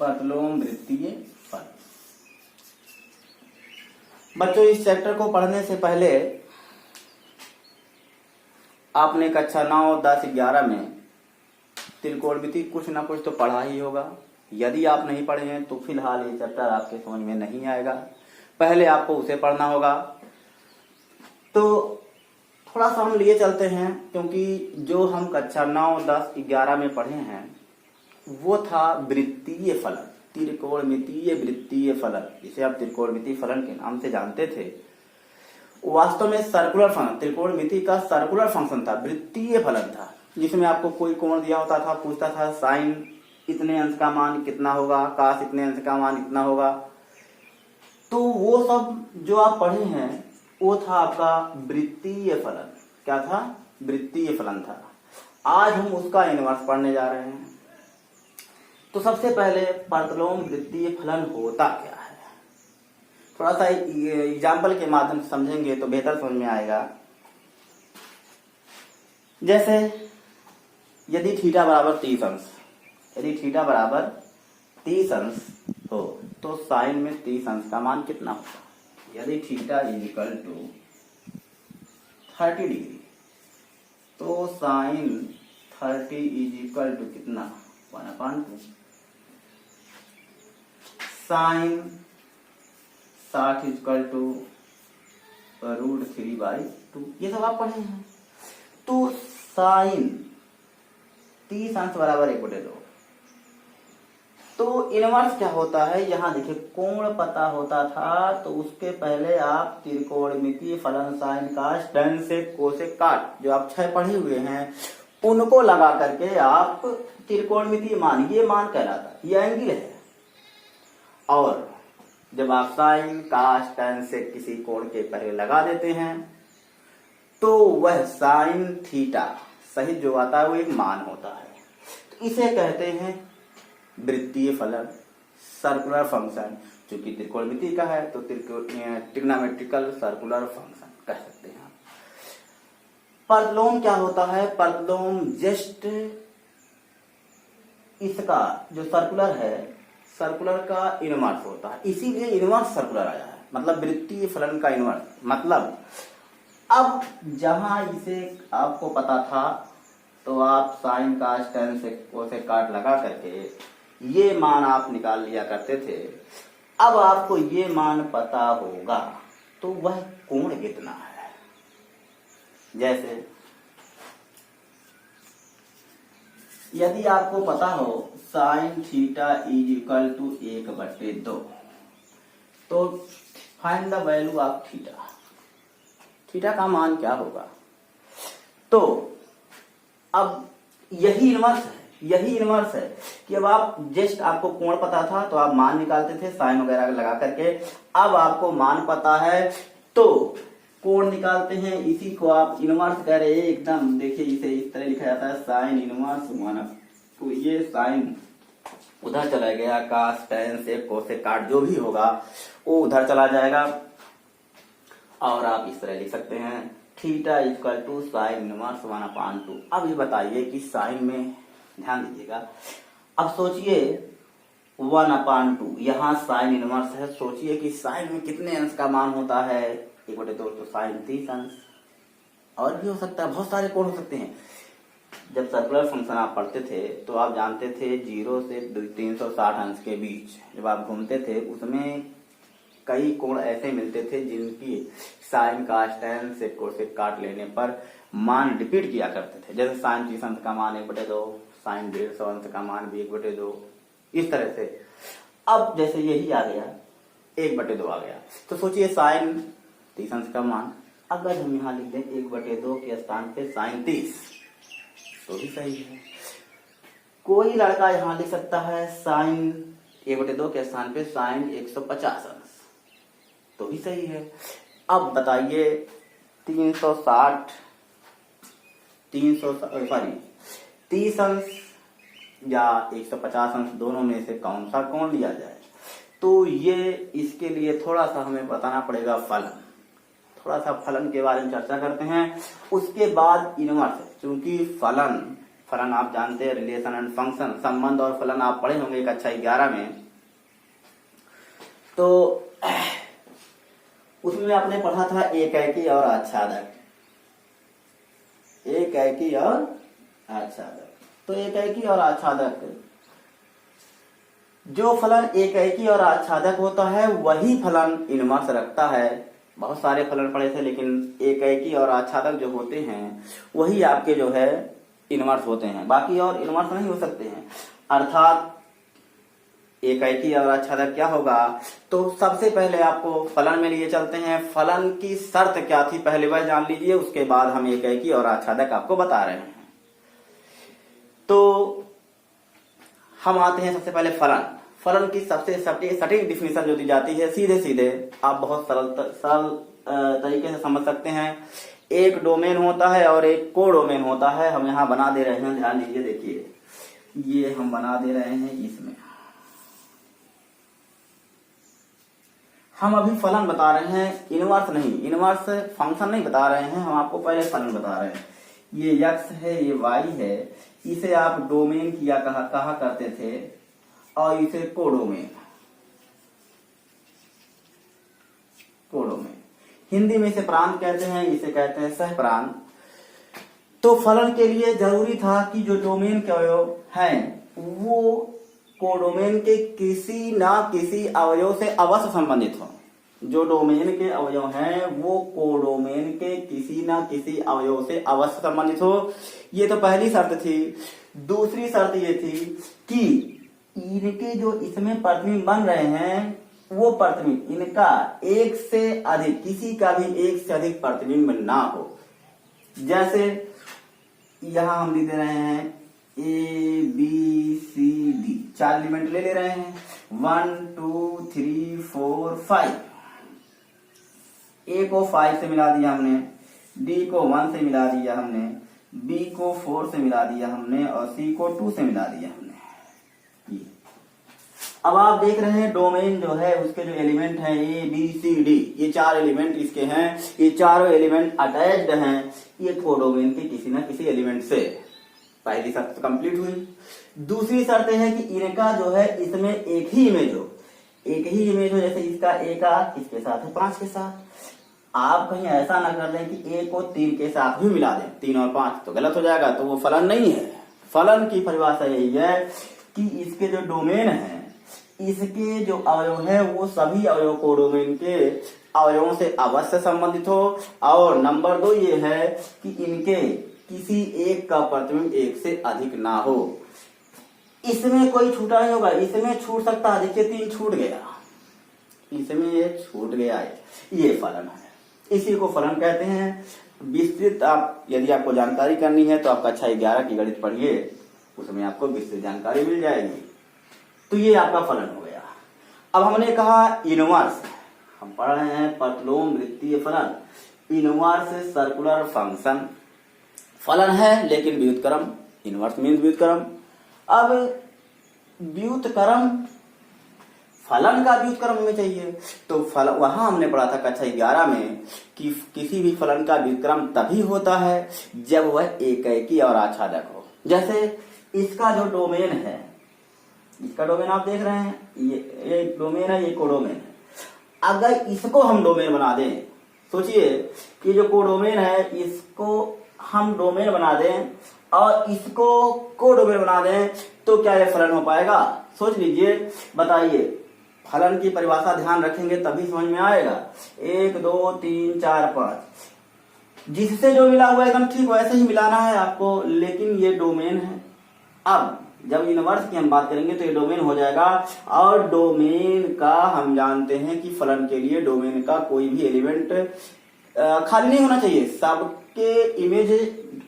प्रतिलोम वृत्तीय फलन। बच्चों, इस चैप्टर को पढ़ने से पहले आपने कक्षा 9, 10, 11 में त्रिकोणमिति कुछ ना कुछ तो पढ़ा ही होगा। यदि आप नहीं पढ़े हैं तो फिलहाल ये चैप्टर आपके समझ में नहीं आएगा, पहले आपको उसे पढ़ना होगा। तो थोड़ा सा हम लिए चलते हैं, क्योंकि जो हम कक्षा 9, 10, 11 में पढ़े हैं वो था वृत्तीय फलन, त्रिकोणमितीय वृत्तीय फलन, जिसे आप त्रिकोणमितीय फलन के नाम से जानते थे। वास्तव में सर्कुलर फंक्शन, त्रिकोणमिति का सर्कुलर फंक्शन था, वृत्तीय फलन था, जिसमें आपको कोई कोण दिया होता था, पूछता था साइन इतने अंश का मान कितना होगा, काश इतने अंश का मान इतना होगा। तो वो सब जो आप पढ़े हैं वो था आपका वृत्तीय फलन। क्या था? वृत्तीय फलन था। आज हम उसका इनवर्स पढ़ने जा रहे हैं। तो सबसे पहले प्रतिलोम वृत्तीय फलन होता क्या है, थोड़ा सा एग्जाम्पल के माध्यम से समझेंगे तो बेहतर समझ में आएगा। जैसे यदि थीटा बराबर 30 अंश, यदि थीटा बराबर 30 अंश हो तो साइन में 30 अंश का मान कितना होगा? यदि theta is equal to 30 degree तो साइन 30 इज इक्वल टू कितना? 1/2। Sine 60 is equal to √3/2। ये सब आप पढ़े हैं। तो साइन 30 अंश बराबर 1/2। तो इनवर्स क्या होता है? यहाँ देखिए, कोण पता होता था तो उसके पहले आप त्रिकोणमितीय फलन साइन काश tan सेक कोसेक काट, जो आप 6 पढ़े हुए हैं, उनको लगा करके आप त्रिकोणमितीय मान, ये मान कहलाता है, ये एंगल है। और जब आप साइन काश tan सेक किसी कोण के पहले लगा देते हैं तो वह साइन थीटा सहित जो आता है वो एक मान होता है। तो इसे कहते हैं वृत्तीय फलन, सर्कुलर फंक्शन। चूंकि त्रिकोणमिति का है तो ट्रिग्नोमेट्रिकल सर्कुलर फंक्शन कह सकते हैं। प्रतिलोम क्या होता है? प्रतिलोम जस्ट इसका जो सर्कुलर है, सर्कुलर का इनवर्स होता है, इसीलिए इनवर्स सर्कुलर आया है, मतलब वृत्तीय फलन का इनवर्स। मतलब अब जहां इसे आपको पता था तो आप साइन काश tan सेक कोसेक काट लगा करके ये मान आप निकाल लिया करते थे। अब आपको ये मान पता होगा तो वह कोण कितना है। जैसे यदि आपको पता हो sine theta is equal to 1/2 तो find the value of theta. Theta का मान क्या होगा? तो अब यही इनवर्स है, यही इनवर्स है कि अब आप जस्ट आपको कोण पता था तो आप मान निकालते थे साइन वगैरह लगा करके। अब आपको मान पता है तो कोण निकालते हैं, इसी को आप इनवर्स कह रहे हैं एकदम। देखिए इसे इस तरह लिखा जाता है साइन इनवर्स 1। तो ये साइन उधर चला गया, काश tan सेक कोसेक काट जो भी होगा वो उधर चला जाएगा। और आप इस तरह लिख सकते हैं theta equal to sine inverse 1/2। अब ये बताइए कि साइन में ध्यान दीजिएगा, अब सोचिए 1/2, यहाँ साइन इनवर्स है, सोचिए कि साइन में कितने अंश का मान होता है? 1/2 तो साइन 30 अंश। और भी हो सकता है, बहुत सारे कोण हो सकते हैं। जब सर्कुलर फंक्शन आप पढ़ते थे तो आप जानते थे 0 से 360 अंश के बीच जब आप घूमते थे उसमें कई कोण ऐसे मिलते थे जिनकी साइन काश tan सेक कोसेक काट लेने पर मान रिपीट किया करते थे। जैसे साइन 30 अंश का मान 1/2, साइन 150 अंश का मान भी 1/2, इस तरह से। अब जैसे यही आ गया 1/2 आ गया, तो सोचिए साइन 30 अंश का मान, अगर हम यहाँ लिख दें 1/2 के स्थान पे साइन 30 तो भी सही है। कोई लड़का यहाँ लिख सकता है साइन 1/2 के स्थान पे साइन 150 अंश तो भी सही है। अब बताइए 30 अंश या 150 अंश दोनों में से कौन सा कोण लिया जाए? तो ये इसके लिए थोड़ा सा हमें बताना पड़ेगा फलन। थोड़ा सा फलन के बारे में चर्चा करते हैं, उसके बाद इनवर्स। क्योंकि फलन फलन आप जानते हैं, रिलेशन एंड फंक्शन, संबंध और फलन आप पढ़े होंगे कक्षा 11 में। तो उसमें आपने पढ़ा था एकैकी और आच्छादक, एकैकी और आच्छादक। तो एकैकी और आच्छादक, जो फलन एकैकी और आच्छादक होता है वही फलन इनवर्स रखता है। बहुत सारे फलन पढ़े थे, लेकिन एकैकी और आच्छादक जो होते हैं वही आपके जो है इनवर्स होते हैं, बाकी और इनवर्स नहीं हो सकते हैं। अर्थात एकैकी और आच्छादक क्या होगा, तो सबसे पहले आपको फलन में लिए चलते हैं। फलन की शर्त क्या थी पहले वह जान लीजिए, उसके बाद हम एकैकी और आच्छादक आपको बता रहे हैं। तो हम आते हैं सबसे पहले फलन की सबसे सटीक डिफिनेशन जो दी जाती है, सीधे सीधे आप बहुत सरल तरीके से समझ सकते हैं। एक डोमेन होता है और एक को डोमेन होता है। हम यहाँ बना दे रहे हैं, ध्यान दीजिए, देखिए ये हम बना दे रहे हैं। इसमें हम अभी फलन बता रहे हैं, इनवर्स नहीं, इनवर्स फंक्शन नहीं बता रहे हैं, हम आपको पहले फलन बता रहे हैं। ये x है, ये y है, इसे आप डोमेन किया कहा करते थे और इसे कोडोमेन, हिंदी में इसे प्रांत कहते हैं, इसे कहते हैं सह प्रांत। तो फलन के लिए जरूरी था कि जो डोमेन के अवयव हैं वो कोडोमेन के किसी ना किसी अवयव से अवश्य संबंधित हो। जो डोमेन के अवयव हैं वो कोडोमेन के किसी ना किसी अवयव से अवश्य संबंधित हो। ये तो पहली शर्त थी। दूसरी शर्त ये थी कि इनके जो इसमें प्रतिबिंब बन रहे हैं वो प्रतिबिंब इनका एक से अधिक, किसी का भी एक से अधिक प्रतिबिंब ना हो। जैसे यहां हम लिख दे रहे हैं A B C D, 4 element ले रहे हैं, 1 2 3 4 5। ए को 5 से मिला दिया हमने, डी को 1 से मिला दिया हमने, बी को 4 से मिला दिया हमने और सी को 2 से मिला दिया हमने। अब आप देख रहे हैं डोमेन जो है उसके जो एलिमेंट हैं ए बी सी डी, ये 4 एलिमेंट इसके हैं, ये चारों एलिमेंट अटैच्ड हैं ये कोडोमेन के किसी ना किसी एलिमेंट से। पहली शर्त कंप्लीट हुई। दूसरी शर्त है कि इनका जो है इसमें एक ही इमेज हो, जैसे इसका ए का किसके साथ है, 5 के साथ। आप कहीं ऐसा ना कर दें कि ए को 3 के साथ भी मिला दें, 3 और 5 तो गलत हो जाएगा, तो वो फलन नहीं है। फलन की परिभाषा यही है कि इसके जो डोमेन है, इसके जो अवयव है वो सभी अवयव कोडोमेन के अवयवों से अवश्य संबंधित हो। और नंबर 2 ये है कि इनके किसी एक का प्रतिबिंब एक से अधिक ना हो। इसमें कोई छूटा नहीं होगा, इसमें छूट सकता है, देखिए 3 छूट गया, इसमें ये छूट गया है, ये फलन है, इसी को फलन कहते हैं। विस्तृत आप यदि आपको जानकारी करनी है तो आप कक्षा 11 की गणित पढ़िए, उसमें आपको विस्तृत जानकारी मिल जाएगी। तो ये आपका फलन हो गया। अब हमने कहा इनवर्स, हम पढ़ रहे हैं प्रतिलोम वृत्तीय फलन, इनवर्स सर्कुलर फंक्शन फलन है लेकिन व्युत्क्रम, इनवर्स मीन्स व्युत्क्रम। अब व्युत्क्रम, फलन का व्युत्क्रम हमें चाहिए, तो फल वहां हमने पढ़ा था कक्षा 11 में कि किसी भी फलन का व्युत्क्रम तभी होता है जब वह एकैकी और आच्छादक हो। जैसे इसका जो डोमेन है, इसका डोमेन आप देख रहे हैं, ये डोमेन है, ये कोडोमेन है। अगर इसको हम डोमेन बना दें, सोचिए कि जो कोडोमेन है इसको हम डोमेन बना दें और इसको कोडोमेन बना दें, तो क्या ये फलन हो पाएगा? सोच लीजिए, बताइए। फलन की परिभाषा ध्यान रखेंगे तभी समझ में आएगा। 1 2 3 4 5, जिससे जो मिला हुआ एकदम ठीक वैसे ही मिलाना है आपको, लेकिन ये डोमेन है। अब जब इनवर्स की हम बात करेंगे तो ये डोमेन हो जाएगा, और डोमेन का हम जानते हैं कि फलन के लिए डोमेन का कोई भी एलिमेंट खाली नहीं होना चाहिए, सबके इमेज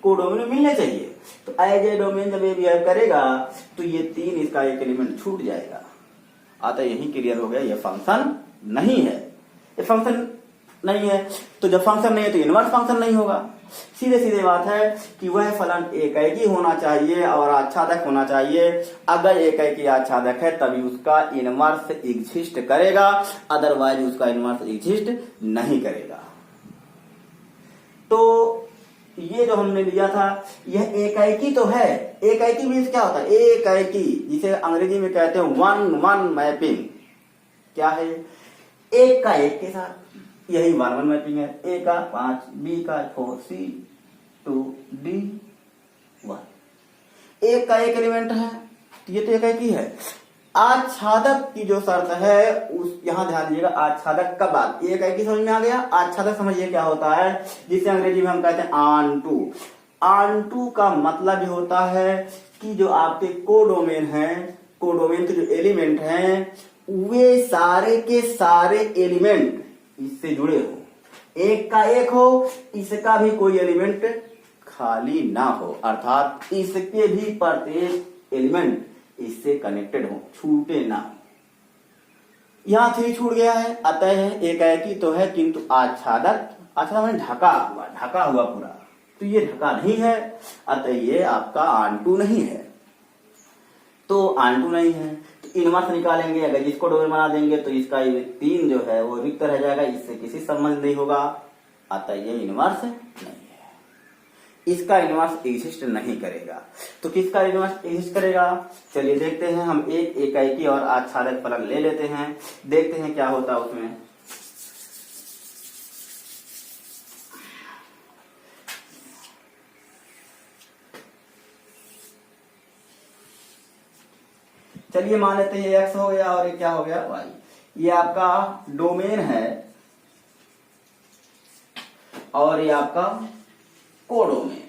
को डोमेन में मिलने चाहिए। तो एज ए डोमेन जब ये बिहेव करेगा तो ये 3 इसका एक एलिमेंट छूट जाएगा। आता यही क्लियर हो गया, ये फंक्शन नहीं है, ये फंक्शन नहीं है। तो जब फंक्शन नहीं है तो इनवर्स फंक्शन नहीं होगा। सीधे सीधे बात है कि वह फलन एकैकी होना चाहिए और आच्छादक होना चाहिए। अगर एकैकी आच्छादक है तभी उसका इनवर्स एग्जिस्ट करेगा, अदरवाइज उसका इनवर्स एग्जिस्ट नहीं करेगा। तो ये जो हमने लिया था यह एकाएकी तो है। एकाएकी मीन्स क्या होता है? एकाएकी, जिसे अंग्रेजी में कहते हैं वन वन मैपिंग। क्या है? एक का एक के साथ, यही वन वन मैपिंग है। ए का 5, बी का 4, सी 2, डी 1। एक का एक एलिमेंट है, ये तो एकाएकी है। आच्छादक की जो शर्त है उस यहां ध्यान दीजिएगा। आच्छादक का बात एकाएकी समझ में आ गया। आच्छादक समझिए क्या होता है, जिसे अंग्रेजी में हम कहते हैं ऑन टू। ऑन टू का मतलब ये होता है कि जो आपके कोडोमेन है, कोडोमेन के जो एलिमेंट हैं वे सारे के सारे एलिमेंट इससे जुड़े हो, एक का एक हो, इसका भी कोई एलिमेंट खाली ना हो, अर्थात इसके भी प्रत्येक एलिमेंट इससे कनेक्टेड हो, छूटे ना। यहां 3 छूट गया है, अतः एकाएकी तो है किंतु आच्छादक, अच्छा मैंने ढका हुआ पूरा, तो ये ढका नहीं है, अतः ये आपका ऑन-टू नहीं है। तो ऑन-टू नहीं है तो इनवर्स निकालेंगे। अगर इसको डोमेन बना देंगे तो इसका 3 जो है वो रिक्त रह जाएगा, इससे किसी संबंध नहीं होगा, अतः ये इनवर्स नहीं है। इसका इनवर्स एग्जिस्ट नहीं करेगा। तो किसका इनवर्स एग्जिस्ट करेगा? चलिए देखते हैं। हम एक एकाएकी और आच्छादक फलन ले लेते हैं, देखते हैं क्या होता है उसमें। चलिए मान लेते हैं ये x हो गया और ये क्या हो गया y। ये आपका डोमेन है और ये आपका कोडोमेन।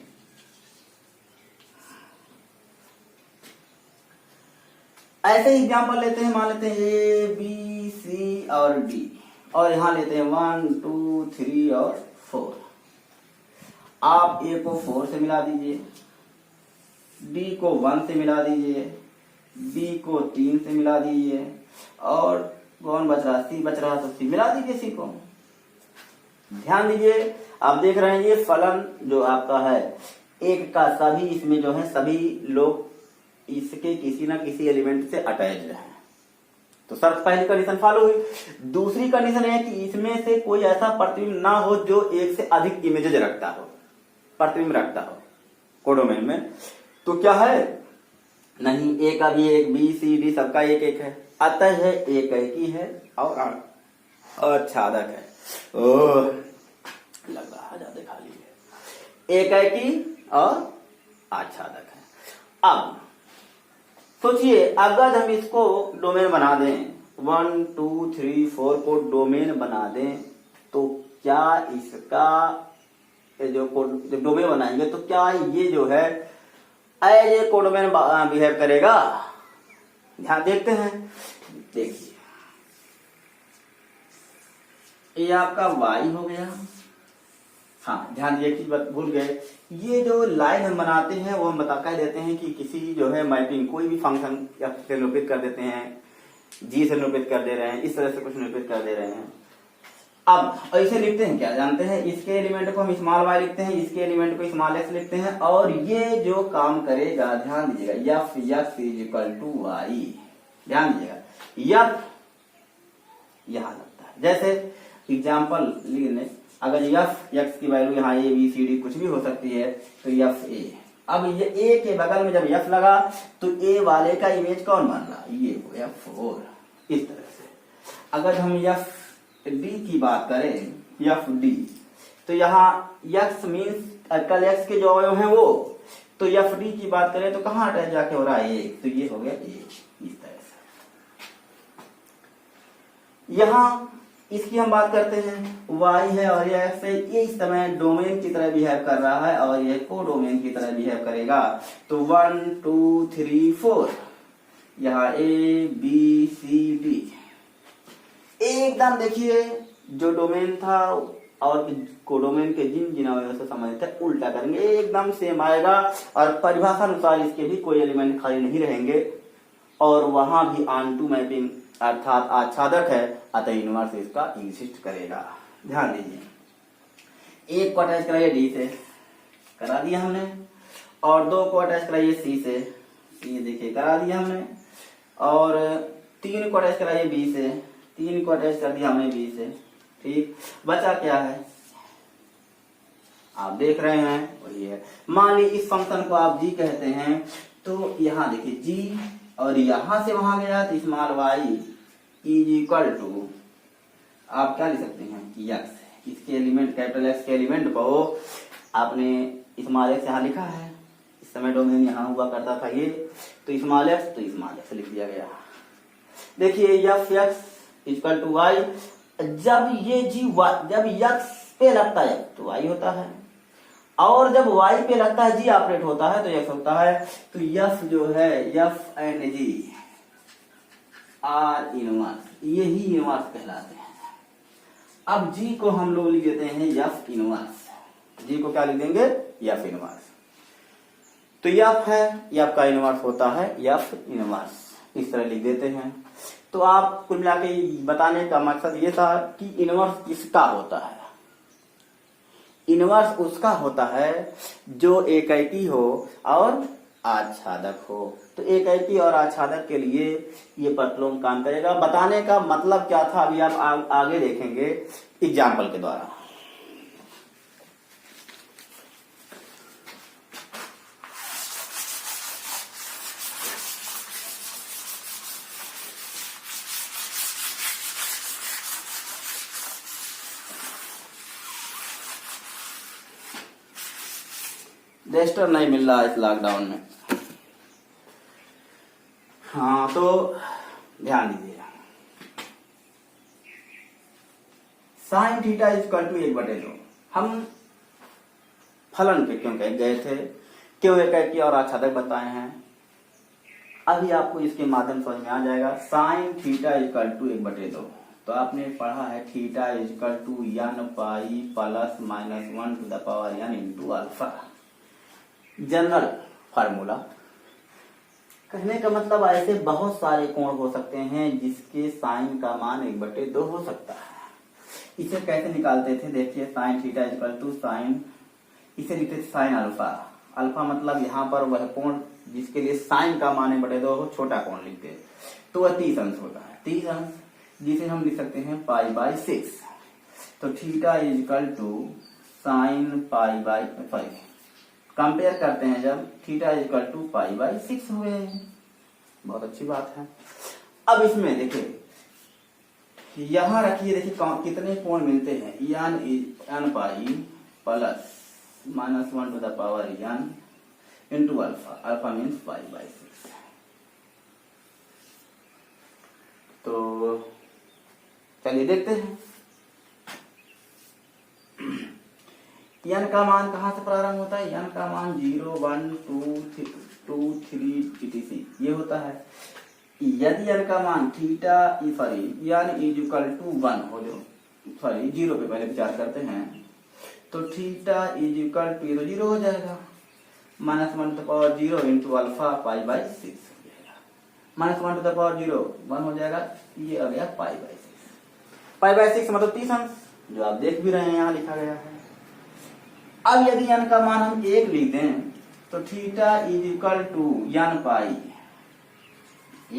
ऐसे ही एग्जाम्पल लेते हैं, मान लेते हैं ए बी सी और डी, और यहां लेते हैं 1 2 3 और 4। आप ए को 4 से मिला दीजिए, डी को 1 से मिला दीजिए, बी को 3 से मिला दीजिए, और कौन बच रहा? सी बच रहा, तो सी मिला दीजिए सी को। ध्यान दीजिए, आप देख रहे हैं ये फलन जो आपका है एक का सभी, इसमें जो है सभी लोग इसके किसी ना किसी एलिमेंट से अटैच्ड हैं। तो शर्त पहली कंडीशन फॉलो हुई। दूसरी कंडीशन है कि इसमें से कोई ऐसा प्रतिबिंब ना हो जो एक से अधिक इमेजेज रखता हो, प्रतिबिंब रखता हो कोडोमेन में। तो क्या है? नहीं, ए का भी एक, बी सी डी सबका एक एक है, अतः है एकाएकी है और आच्छादक है। ओह लग रहा ज्यादा खाली है। एकाएकी और आच्छादक है। अब सोचिए अगर हम इसको डोमेन बना दें, 1 2 3 4 को डोमेन बना दें, तो क्या इसका जो डोमेन बनाएंगे तो क्या ये जो है एज ए कोडोमेन बिहेव करेगा? ध्यान देखते हैं। देखिए ये आपका y हो गया। हाँ ध्यान दिए कि भूल गए, ये जो लाइन हम बनाते हैं वो हम बता कर देते हैं कि किसी जो है मैपिंग कोई भी फंक्शन से निरूपित कर देते हैं, जी से निरूपित कर दे रहे हैं, इस तरह से कुछ निरूपित कर दे रहे हैं। अब ऐसे लिखते हैं, क्या जानते हैं? इसके एलिमेंट को हम स्मॉल y लिखते हैं, इसके एलिमेंट को स्मॉल x लिखते हैं, और ये जो काम करेगा ध्यान दीजिएगा, f x = y। ध्यान दीजिएगा, f यहां लगता है। जैसे एग्जाम्पल लिखने, अगर f x की वैल्यू यहाँ a b c d कुछ भी हो सकती है, तो f a। अब ये a के बगल में जब f लगा तो a वाले का इमेज कौन बन रहा? ये हो f4। इस तरह से अगर हम f d की बात करें, f d, तो यहाँ x मीन्स कल x के जो अवयव हैं वो, तो f d की बात करें तो कहाँ अटैच जाके हो रहा है? ये, तो ये हो गया a। इस तरह से यहाँ इसकी हम बात करते हैं, y है और ये x है, ये इस समय डोमेन की तरह बिहेव कर रहा है और ये कोडोमेन की तरह बिहेव करेगा। तो 1 2 3 4 यहाँ a b c d एकदम देखिए जो डोमेन था और कोडोमेन के जिन जिन अवयवों से संबंधित है उल्टा करेंगे, एकदम सेम आएगा, और परिभाषा अनुसार इसके भी कोई एलिमेंट खाली नहीं रहेंगे, और वहां भी ऑन-टू मैपिंग अर्थात आच्छादक है, अतः इनवर्स इसका एग्जिस्ट करेगा। ध्यान दीजिए, एक को अटैच कराइए डी से, करा दिया हमने, और 2 को अटैच कराइए सी से, ये देखिए करा दिया हमने, और 3 को अटैच कराइए बी से, 3 को अटैच कर दिया हमने बी से। ठीक, बचा क्या है? आप देख रहे हैं वही है। मान ली इस फंक्शन को आप जी कहते हैं, तो यहाँ देखिए जी, और यहां से वहां गया तो small y is equal to, आप क्या लिख सकते हैं कि एक्स, इसके एलिमेंट कैपिटल एक्स के एलिमेंट को आपने स्मॉल एक्स यहाँ लिखा है, इस समय डोमेन यहाँ हुआ करता था ये, तो स्मॉल एक्स लिख दिया गया। देखिए f x equal to y, जब ये जी जब एक्स पे लगता है तो वाई होता है, और जब वाई पे लगता है जी ऑपरेट होता है तो एक्स होता है। तो एफ जो है f and g are inverse, यही इनवर्स कहलाते हैं। अब जी को हम लोग लिख देते हैं एफ इनवर्स, जी को क्या लिख देंगे एफ इनवर्स। तो एफ है, एफ का इनवर्स होता है एफ इनवर्स, इस तरह लिख देते हैं। तो आप कुल मिला के बताने का मकसद ये था कि इनवर्स किसका होता है। इनवर्स उसका होता है जो एकाकी हो और आच्छादक हो। तो एकाकी और आच्छादक के लिए ये प्रतिलोम काम करेगा। बताने का मतलब क्या था अभी आप आगे देखेंगे एग्जाम्पल के द्वारा। रजिस्टर नहीं मिल रहा इस लॉकडाउन में। हाँ तो ध्यान दीजिए, साइन थीटा इक्वल टू 1/2। हम फलन पे क्यों कह गए थे, क्यों एकाकी और आच्छादक बताए हैं, अभी आपको इसके माध्यम समझ में आ जाएगा। साइन थीटा इक्वल टू 1/2, तो आपने पढ़ा है theta equal to n pi plus minus 1 to the power n into alpha, general formula. कहने का मतलब ऐसे बहुत सारे कोण हो सकते हैं जिसके साइन का मान 1/2 हो सकता है। इसे कैसे निकालते थे, देखिए sine theta equal to sine, इसे लिखते थे साइन अल्फा। अल्फा मतलब यहाँ पर वह कोण जिसके लिए साइन का मान 1/2 हो, छोटा कोण लिखते, तो वह 30 अंश होता है। 30 अंश जिसे हम लिख सकते हैं π/6। तो theta equal to sine π/5 compare करते हैं, जब थीटा इक्वल टू π/6 हुए, बहुत अच्छी बात है। अब इसमें देखिए यहां रखिए, देखिए कितने कोण मिलते हैं, n pi plus minus 1 to the power n into alpha, alpha means π/6। तो चलिए देखते हैं n का मान कहां से प्रारंभ होता है, n का मान 0 1 2 3 etc ये होता है। यदि n का मान theta n is equal to 1 हो जो, सॉरी 0 पे पहले विचार करते हैं, तो थीटा इज इक्वल टू, ये तो 0 हो जाएगा, minus 1 to the power 0 into alpha π/6 हो जाएगा, माइनस 1 टू द पावर 0 1 हो जाएगा, ये आ गया π/6 मतलब 30 अंश, जो आप देख भी रहे हैं यहाँ लिखा गया है। अब यदि n का मान हम 1 लिख दें, तो theta is equal to n pi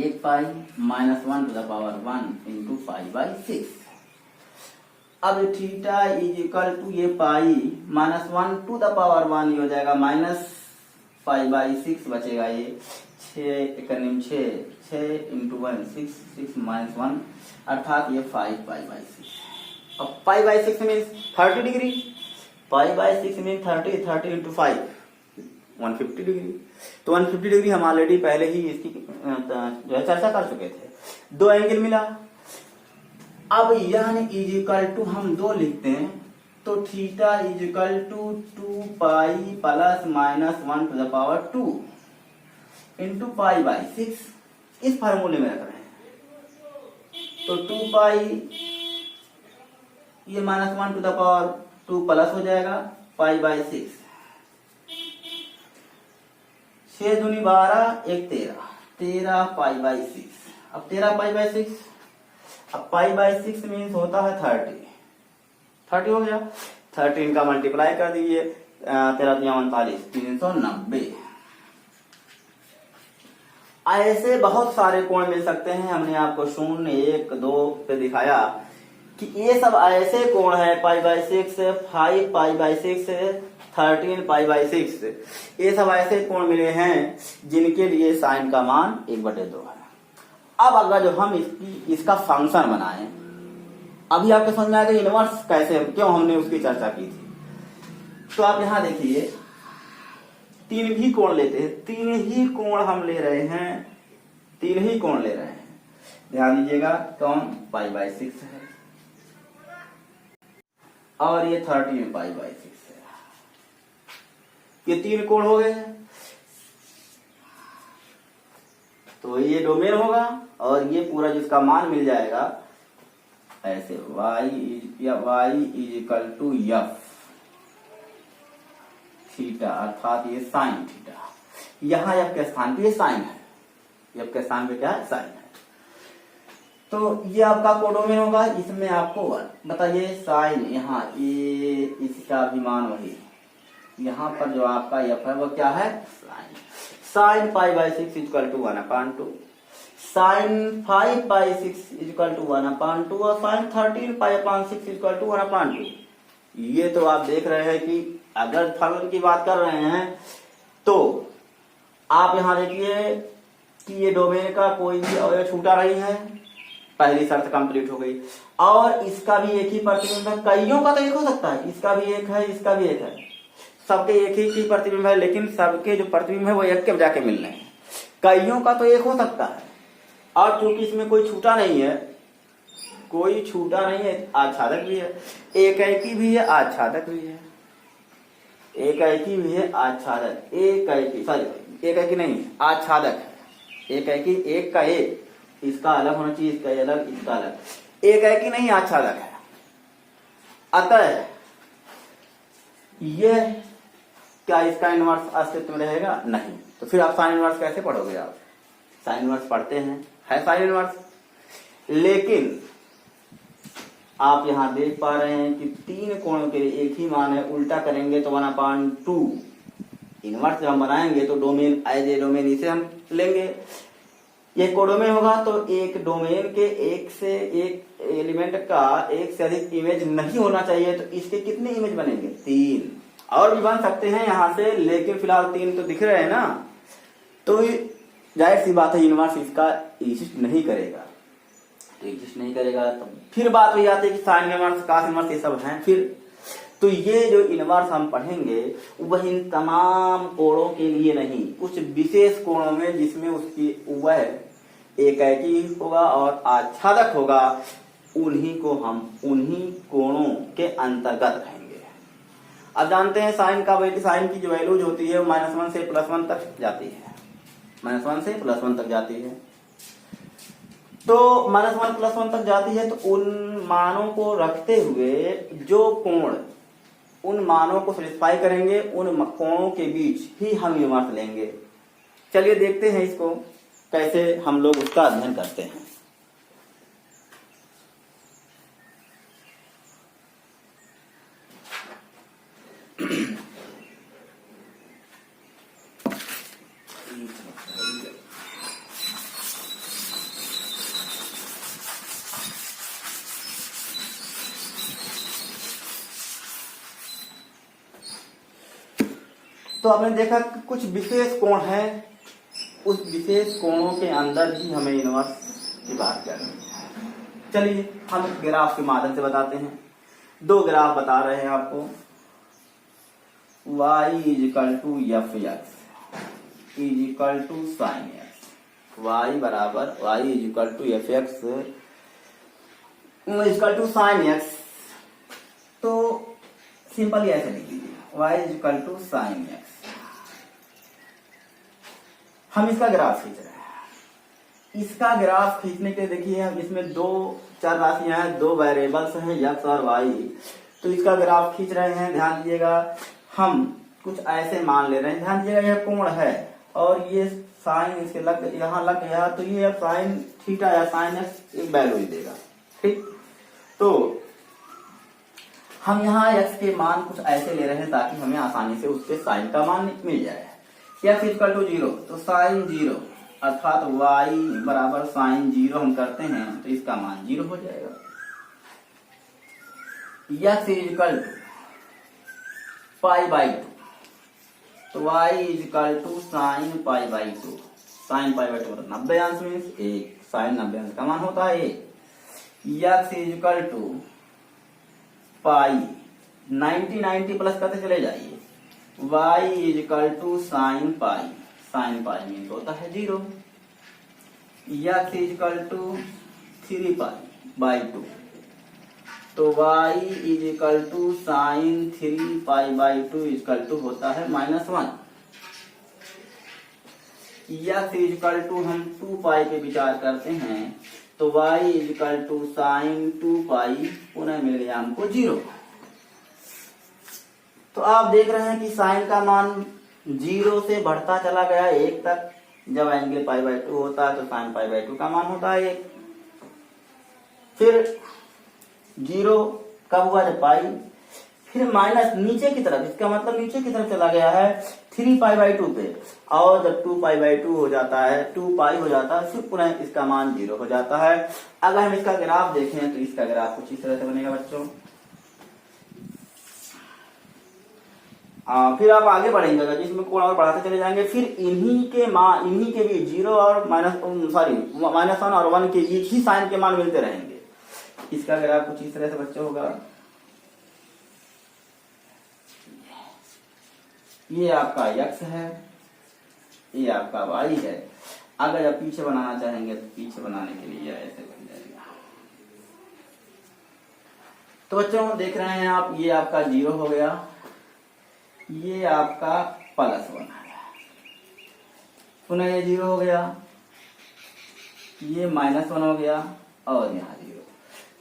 1 pi minus 1 to the power 1 into π/6। अब थीटा इज इक्वल टू ये pi minus 1 to the power 1 हो जाएगा, माइनस π/6 बचेगा, ये 6 इंटू 1 6 माइनस 1 अर्थात ये 5 π/6। अब π/6 means 30 degree, π/6 mean 30 into 5 150 degree. तो 150 डिग्री हम ऑलरेडी पहले ही इसकी जो है चर्चा कर चुके थे। दो एंगल मिला। अब n इज इक्वल टू हम 2 लिखते हैं, तो theta is equal to 2 pi plus minus 1 to the power 2 into π/6, इस फार्मूले में रख रहे हैं। तो 2 पाई ये minus 1 to the power 2 plus हो जाएगा π/6, 6 दूनी 12 1 13 π/6। अब 13 π/6, अब π/6 मीन्स होता है 30 हो गया, 13 का मल्टीप्लाई कर दीजिए, 13 390। ऐसे बहुत सारे कोण मिल सकते हैं। हमने आपको 0 1 2 पे दिखाया कि ये सब ऐसे कोण है π/6, 5 π/6, 13 π/6, ये सब ऐसे कोण मिले हैं जिनके लिए साइन का मान 1/2 है। अब अगर जो हम इसका फंक्शन बनाएं, अभी आपको समझ में आएगा इनवर्स कैसे, क्यों हमने उसकी चर्चा की थी। तो आप यहां देखिए तीन ही कोण लेते हैं, तीन ही कोण हम ले रहे हैं, तीन ही कोण ले रहे हैं। ध्यान दीजिएगा कौन π/6 है और ये 13 π/6 है। ये तीन कोण हो गए, तो ये डोमेन होगा और ये पूरा जिसका मान मिल जाएगा ऐसे y is equal to f theta, अर्थात ये साइन थीटा। यहां f के स्थान पे ये साइन है, f के स्थान पे क्या है, साइन है। तो ये आपका कोडोमेन होगा, इसमें आपको बताइए साइन, यहाँ ये इसका भी मान वही, यहाँ पर जो आपका f है वो क्या है, sine. Sine π/6 equal to 1/2, sine 5/6 equal to 1/2 और साइन 13 π/6 इक्वल टू 1/2। ये तो आप देख रहे हैं कि अगर फलन की बात कर रहे हैं तो आप यहां देखिए कि ये डोमेन का कोई भी अवयव छूटा नहीं है, पहली शर्त कंप्लीट हो गई। और इसका भी एक ही प्रतिबिंब है, कईयों का तो एक हो सकता है, इसका भी एक है, इसका भी एक है, सबके एक ही प्रतिबिंब है, लेकिन सबके जो प्रतिबिंब है वो एक के जाके मिल रहे हैं। कईयों का तो एक हो सकता है, और चूंकि इसमें कोई छूटा नहीं है, कोई छूटा नहीं है, आच्छादक भी है, एकैकी भी है, आच्छादक भी है, एकैकी भी है, आच्छादक, एकैकी सॉरी एकैकी नहीं आच्छादक है, एकैकी एक का एक, इसका अलग होना चाहिए, इसका अलग, इसका अलग, एकैकी नहीं आच्छादक है। अतः ये क्या इसका इनवर्स अस्तित्व में रहेगा, नहीं। तो फिर आप साइन इनवर्स कैसे पढ़ोगे, आप साइन इनवर्स पढ़ते हैं, है साइन इनवर्स, लेकिन आप यहां देख पा रहे हैं कि तीन कोणों के लिए एक ही मान है, उल्टा करेंगे तो 1/2 इनवर्स जब हम बनाएंगे तो डोमेन एज ए डोमेन इसे हम लेंगे, ये कोडोमेन होगा। तो एक डोमेन के एक से एक एलिमेंट का एक से अधिक इमेज नहीं होना चाहिए, तो इसके कितने इमेज बनेंगे, 3, और भी बन सकते हैं यहां से, लेकिन फिलहाल 3 तो दिख रहे हैं ना। तो जाहिर सी बात है इनवर्स इसका एग्जिस्ट नहीं करेगा, तो एग्जिस्ट नहीं करेगा तो फिर बात वही आती है कि साइन इनवर्स, कास इनवर्स ये सब हैं। फिर तो ये जो इनवर्स हम पढ़ेंगे वह इन तमाम कोणों के लिए नहीं, कुछ विशेष कोणों में जिसमें उसकी वह एकैकी होगा और आच्छादक होगा, उन्हीं को हम उन्हीं कोणों के अंतर्गत रहेंगे। अब जानते हैं साइन का वैल्यू, साइन की जो वैल्यूज होती है वो -1 से +1 तक जाती है, -1 से +1 तक जाती है। तो -1 +1 तक जाती है, तो उन मानों को रखते हुए जो कोण, उन मानों को सेटिस्फाई करेंगे, उन कोणों के बीच ही हम इनवर्स लेंगे। चलिए देखते हैं इसको कैसे हम लोग उसका अध्ययन करते हैं। तो आपने देखा कि कुछ विशेष कोण है, उस विशेष कोणों के अंदर ही हमें इनवर्स की बात करनी है। चलिए हम ग्राफ के माध्यम से बताते हैं। 2 ग्राफ बता रहे हैं आपको, y equal to f x is equal to sine x, y बराबर y equal to f x equal to sine x. तो सिंपली ऐसे लिख लीजिए, y equal to sine x. हम इसका ग्राफ खींच रहे हैं। इसका ग्राफ खींचने के लिए देखिए इसमें 2 चर राशियां हैं, 2 वेरिएबल्स हैं x और y। तो इसका ग्राफ खींच रहे हैं, ध्यान दीजिएगा हम कुछ ऐसे मान ले रहे हैं। ध्यान दीजिएगा यह कोण है और ये साइन इसके यहाँ लग गया, तो ये अब साइन थीटा या साइन एक्स एक वैल्यू ही देगा, ठीक। तो हम यहाँ x के मान कुछ ऐसे ले रहे हैं ताकि हमें आसानी से उसके साइन का मान मिल जाए। x इक्वल टू 0, तो साइन 0 अर्थात y बराबर साइन 0 हम करते हैं तो इसका मान 0 हो जाएगा। x is equal to pi by two, तो y is equal to sine pi by two. Sine pi by two मतलब 90 अंश मीन्स 1, साइन 90 अंश का मान होता है 1। x is equal to pi 90 plus करते चले जाइए, y is equal to sine pi means होता है 0। x is equal to 3 pi by 2, तो y is equal to sine 3 pi by 2 equal to होता है -1। x इज इक्वल टू हम 2 पाई पे विचार करते हैं, तो y is equal to sine 2 pi, पुनः मिल गया हमको 0। तो आप देख रहे हैं कि साइन का मान 0 से बढ़ता चला गया 1 तक। जब एंगल पाई बाई 2 होता है तो साइन पाई बाई 2 का मान होता है 1। फिर 0 कब हुआ, जब पाई, फिर माइनस नीचे की तरफ, इसका मतलब नीचे की तरफ चला गया है 3 पाई बाई 2 पे, और जब 2 पाई बाई 2 हो जाता है, 2 पाई हो जाता है, फिर पुनः इसका मान 0 हो जाता है। अगर हम इसका ग्राफ देखें तो इसका ग्राफ कुछ इस तरह से बनेगा बच्चों। फिर आप आगे बढ़ेंगे, अगर जिसमें कोण और बढ़ाते चले जाएंगे, फिर इन्हीं के बीच 0 और -1 और 1 के बीच ही साइन के मान मिलते रहेंगे। इसका ग्राफ कुछ इस तरह से बच्चों होगा। ये आपका x है, ये आपका y है। अगर आप पीछे बनाना चाहेंगे तो पीछे बनाने के लिए ऐसे बन जाएगा। तो बच्चों देख रहे हैं आप, ये आपका 0 हो गया, ये आपका +1 आ गया, पुनः ये 0 हो गया, ये -1 हो गया, और यहाँ 0।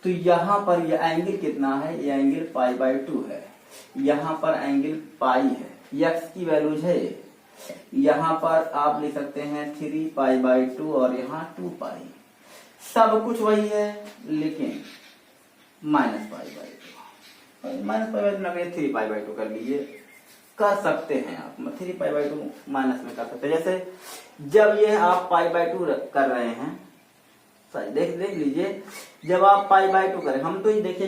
तो यहाँ पर ये एंगल कितना है, ये एंगल पाई बाई 2 है, यहाँ पर एंगल पाई है, x की वैल्यूज है, यहाँ पर आप लिख सकते हैं 3 पाई बाई 2 और यहाँ 2 पाई, सब कुछ वही है, लेकिन -पाई बाई 2, -3 पाई बाई 2 कर लीजिए, कर सकते हैं आप, 3 पाई बाई 2 माइनस में कर सकते हैं। जैसे जब ये आप पाई बाई 2 कर रहे हैं, देख लीजिए, जब आप पाई बाई 2 करें, हम तो ये देखिए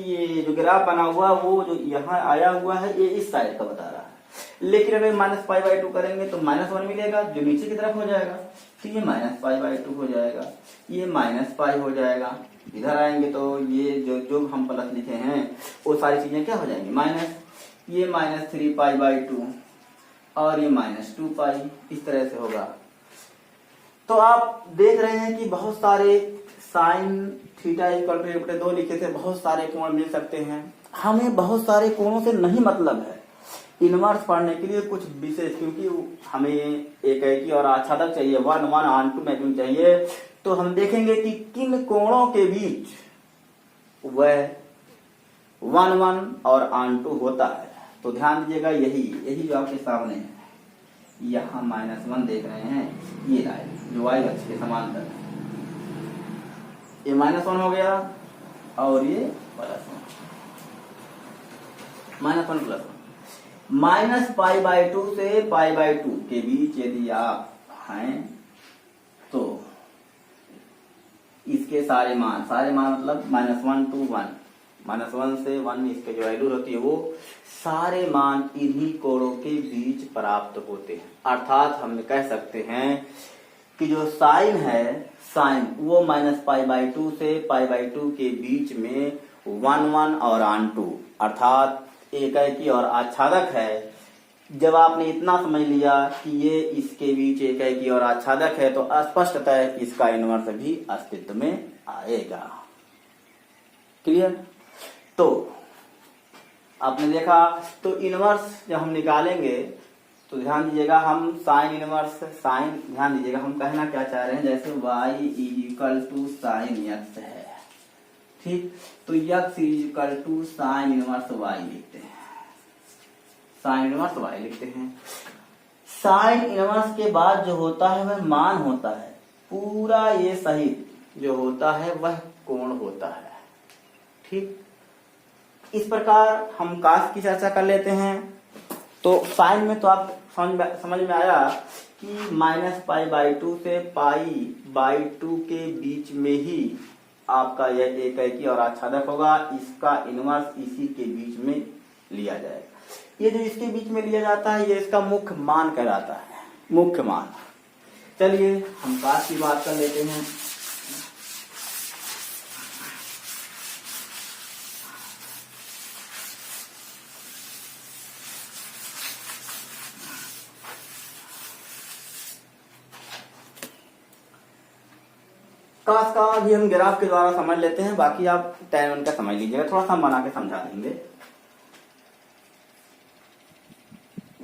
ये जो ग्राफ बना हुआ वो जो यहाँ आया हुआ है ये इस साइड का बता रहा है, लेकिन अगर -पाई बाई 2 करेंगे तो -1 मिलेगा जो नीचे की तरफ हो जाएगा, तो ये -पाई बाई 2 हो जाएगा, ये -पाई हो जाएगा। इधर आएंगे तो ये जो हम प्लस लिखे हैं वो सारी चीजें क्या हो जाएंगी माइनस, ये -3 पाई बाई 2 और ये -2 पाई, इस तरह से होगा। तो आप देख रहे हैं कि बहुत सारे साइन थीटा इक्वल टू 2 लिखे थे, बहुत सारे कोण मिल सकते हैं। हमें बहुत सारे कोणों से नहीं मतलब है, इनवर्स पढ़ने के लिए कुछ विशेष, क्योंकि हमें एक और आच्छादक चाहिए, 1:1 मैचिंग चाहिए, तो हम देखेंगे कि किन कोणों के बीच वह 1:1 और 2 होता है। तो ध्यान दीजिएगा, यही जो आपके सामने है, यहाँ -1 देख रहे हैं, ये लाइन जो y अक्ष के समांतर है, ये -1 हो गया और ये +1, -1 +1, -पाई/2 से पाई/2 के बीच यदि आप हैं तो इसके सारे मान मतलब -1 to 1, -1 से 1 इसके जो वैल्यू होती है वो सारे मान इन्हीं कोणों के बीच प्राप्त होते हैं। अर्थात हम कह सकते हैं कि जो साइन है, साइन वो -पाई/2 से पाई/2 के बीच में 1:1 और 2 अर्थात एकाकी और आच्छादक है। जब आपने इतना समझ लिया कि ये इसके बीच एकाकी और आच्छादक है तो स्पष्टतः इसका इनवर्स भी अस्तित्व में आएगा। क्लियर? तो आपने देखा, तो इनवर्स जब हम निकालेंगे तो ध्यान दीजिएगा, हम साइन इनवर्स, साइन ध्यान दीजिएगा, हम कहना क्या चाह रहे हैं, जैसे y = साइन x है, ठीक, तो x = साइन इनवर्स y लिखते हैं, साइन इनवर्स y लिखते हैं। साइन इनवर्स के बाद जो होता है वह मान होता है, पूरा ये सहित जो होता है वह कोण होता है, ठीक। इस प्रकार हम काश की चर्चा कर लेते हैं। तो साइन में तो आप समझ में आया कि -पाई/2 से पाई/2 के बीच में ही आपका यह एकैकी और आच्छादक होगा, इसका इनवर्स इसी के बीच में लिया जाएगा। ये जो इसके बीच में लिया जाता है ये इसका मुख्य मान कहलाता है, मुख्य मान। चलिए हम काश की बात कर लेते हैं। काश का भी हम ग्राफ के द्वारा समझ लेते हैं, बाकी आप tan उनका समझ लीजिएगा, थोड़ा सा हम बना के समझा देंगे।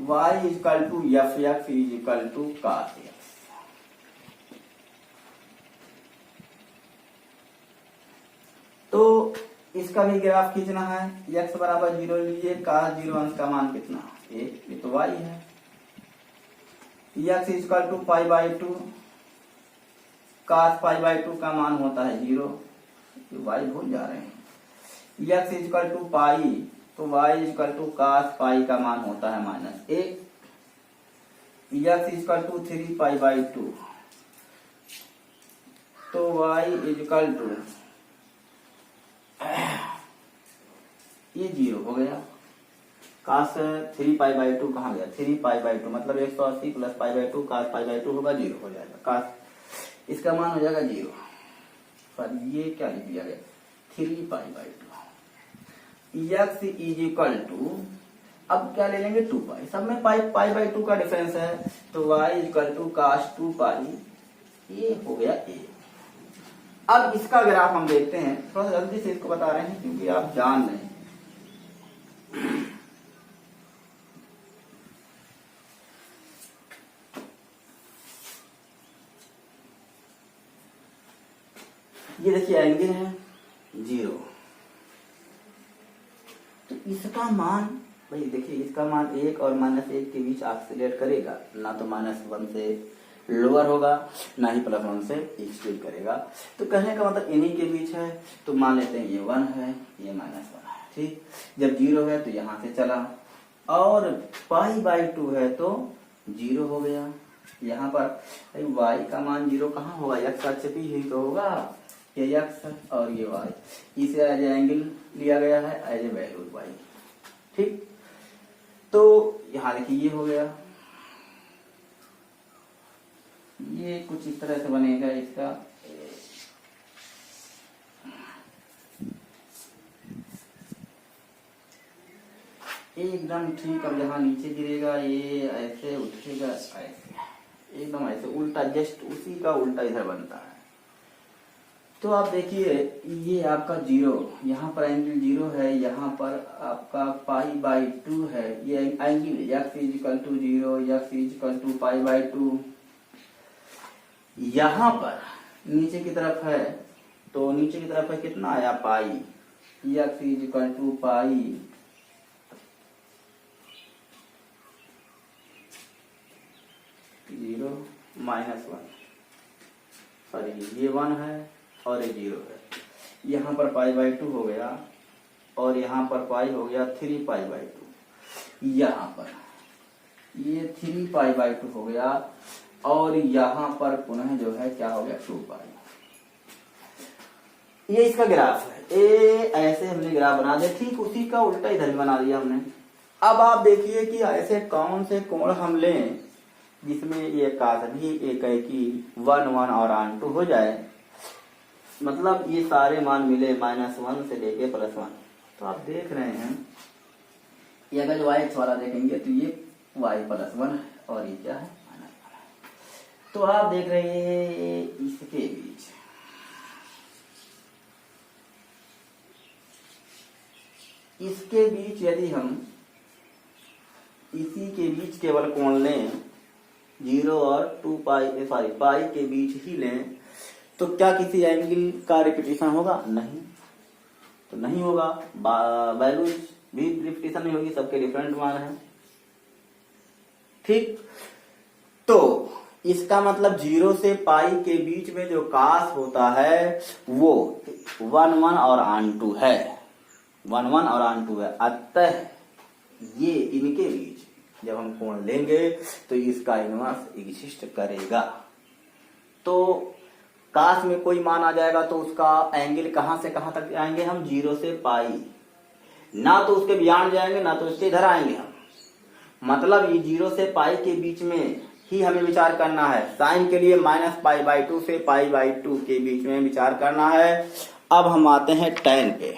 y equal to f x is equal to cos x। तो इसका भी ग्राफ खींचना है। x बराबर 0 लीजिए, cos 0 अंश का मान कितना 1, ये तो y है। x equal to pi by 2, cos pi by 2 का मान होता है 0, y भूल जा रहे हैं। x इक्वल टू पाई, तो y equal to cos pi का मान होता है -1। x equal to 3 pi by 2, तो y इक्वल टू ये 0 हो गया। cos 3 पाई बाई 2 कहाँ गया, 3 पाई बाई 2 मतलब 180 plus pi by 2, cos pi by 2 होगा 0 हो जाएगा। cos इसका मान हो जाएगा 0, पर ये क्या लिख दिया गया 3 pi by 2। x is equal to, अब क्या ले लेंगे 2 पाई, सब में पाई पाई बाई 2 का डिफरेंस है, तो y equal to cos 2 pi, ये हो गया a। अब इसका ग्राफ हम देखते हैं, थोड़ा सा जल्दी से इसको बता रहे हैं क्योंकि आप जान रहे हैं। ये देखिए एंगल है 0, तो इसका मान भाई देखिए, इसका मान 1 और -1 के बीच ऑक्सीलेट करेगा, ना तो -1 से लोअर होगा ना ही +1 से एक्सटेंड करेगा। तो कहने का मतलब इन्हीं के बीच है, तो मान लेते हैं ये 1 है, ये -1 है, ठीक। जब 0 है तो यहाँ से चला, और पाई बाई 2 है तो 0 हो गया। यहाँ पर y का मान 0 कहाँ होगा, x अक्ष पे ही तो होगा, ये x और ये y, इसे एज एंगल लिया गया है, एज ए वैल्यू y, ठीक। तो यहाँ देखिए ये हो गया, ये कुछ इस तरह से बनेगा इसका, एकदम ठीक। अब यहाँ नीचे गिरेगा ये ऐसे उठेगा, ऐसे एकदम ऐसे उल्टा, जस्ट उसी का उल्टा इधर बनता है। तो आप देखिए ये आपका 0, यहाँ पर एंगल 0 है, यहाँ पर आपका पाई बाई 2 है, ये angle x equal to 0, x equal to pi by 2। यहाँ पर नीचे की तरफ है, तो नीचे की तरफ है कितना आया pi, x equal to pi 0 -1, sorry ये 1 है और ये 0 है। यहाँ पर पाई बाई 2 हो गया, और यहाँ पर पाई हो गया 3 पाई बाई 2। यहाँ पर ये 3 पाई बाई 2 हो गया, और यहाँ पर पुनः जो है क्या हो गया 2 पाई। ये इसका ग्राफ है। ऐसे हमने ग्राफ बना दिया, ठीक उसी का उल्टा इधर बना दिया हमने। अब आप देखिए कि ऐसे कौन से कोण हम लें जिसमें ये काश भी एकैकी 1 1 और आन 2 हो जाए, मतलब ये सारे मान मिले -1 से लेके +1। तो आप देख रहे हैं ये अगर जो y वाला देखेंगे तो ये y +1 है, और ये क्या है -1 है। तो आप देख रहे हैं इसके बीच, इसके बीच यदि हम इसी के बीच केवल कोण लें 0 और 2 पाई, सॉरी पाई के बीच ही लें, तो क्या किसी एंगल का रिपीटेशन होगा? नहीं, तो नहीं होगा। वैल्यूज भी रिपीटेशन नहीं होगी, सबके डिफरेंट मान है, ठीक। तो इसका मतलब 0 से पाई के बीच में जो काश होता है वो 1 1 और आन 2 है, 1 1 और आन 2 है। अतः ये इनके बीच जब हम कोण लेंगे तो इसका इनवर्स एग्जिस्ट करेगा। तो काश में कोई मान आ जाएगा तो उसका एंगल कहां से कहां तक आएंगे हम, 0 से पाई, ना तो उसके बियॉन्ड जाएंगे ना तो उसके इधर आएंगे हम। मतलब ये 0 से पाई के बीच में ही हमें विचार करना है। साइन के लिए -π/2 से π/2 के बीच में विचार करना है। अब हम आते हैं tan पे।